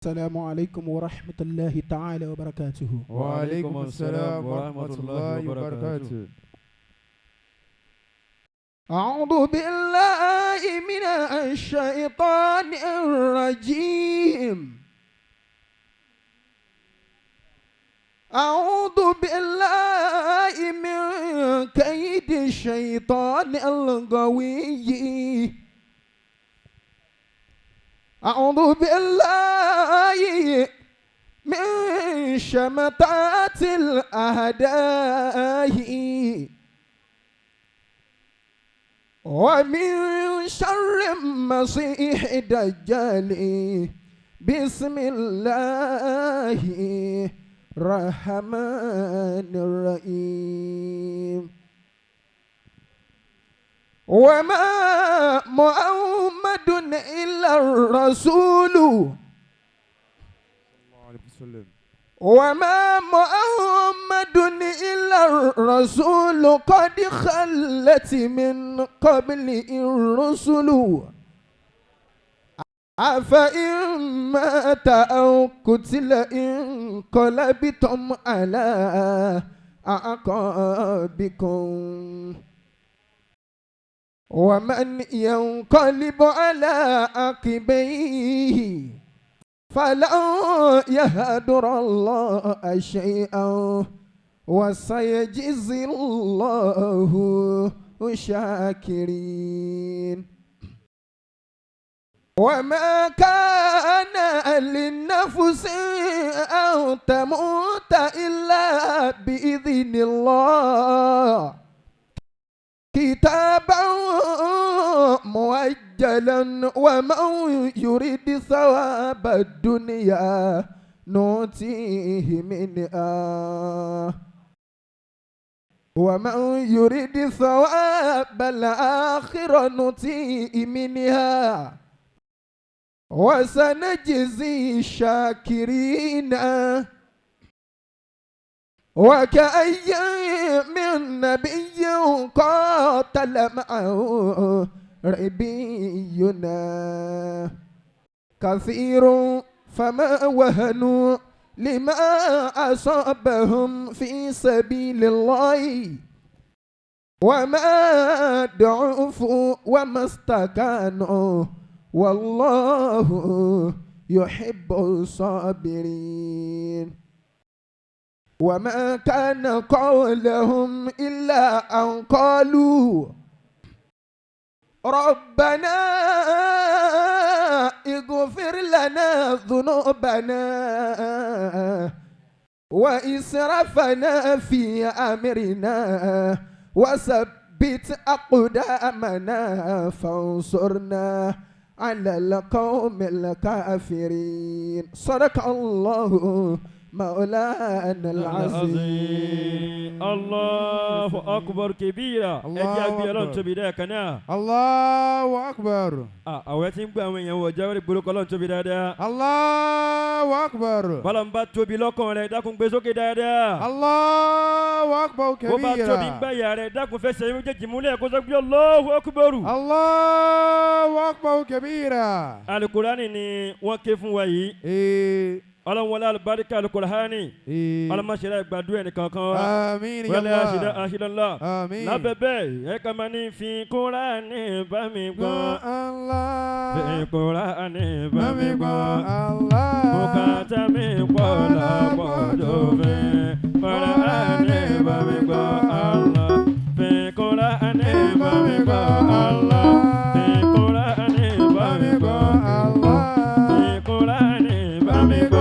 السلام عليكم ورحمة الله تعالى وبركاته. وعليكم السلام ورحمة الله وبركاته. أعوذ بالله من الشيطان الرجيم. أعوذ بالله من كيد الشيطان القوي. أعوذ بالله من شمتات الأعداء ومن شر المسيح الدجال. بسم الله الرحمن الرحيم. وما محمد إلا الرسول وما محمد إلا الرسول قد خلت من قبل الرسل أفإن مات أو قتل انقلبتم على أعقابكم ومن ينقلب على عقبيه فلن يهدر الله شيئا وسيجزي الله الشاكرين. وما كان للنفس أن تموت إلا بإذن الله كتابا مؤجلا ومن يريد ثواب الدنيا نؤتيه منها ومن يريد ثواب الآخرة نؤتيه منها وسنجزي الشاكرين. وكأي من نبي قاتل معه ربينا كثير فما وهنوا لما أصابهم في سبيل الله وما ضعفوا وما استكانوا والله يحب الصابرين. وما كان قولهم إلا أن قالوا ربنا اغفر لنا ذنوبنا وإسرافنا في أمرنا وثبت أقدامنا فانصرنا على القوم الكافرين. صدق الله مولانا العظيم. الله أكبر كبيرا. الله أكبر. أوتين بأمين يوجاوري بلوك الله تبيدا. الله أكبر. بلام تبي لكم لداكم بزوك دادا. الله أكبر كبيرا. وباتوبي بيا لداكم فسيم جمولة كوزك الله أكبر. الله أكبر كبيرا. القرآن إني وكيف وعي. Ọlọ́run wọlé alùbáríkà alùkùránì ọlọ́mọ ṣẹlẹ̀ gbàdúrà ẹnìkan kan wa àmín wọlé àṣìlọ́lá lábẹ́bẹ́ ẹ̀ka máa ní fi Kùránì bá mi gbọ́ fi Kùránì bá mi gbọ́ bùkátà mi pọ̀ lápọ̀jọ́ fi Kùránì bá mi gbọ́ fi Kùránì bá mi gbọ́ fi Kùránì bá mi gbọ́ fi Kùránì bá mi gbọ́.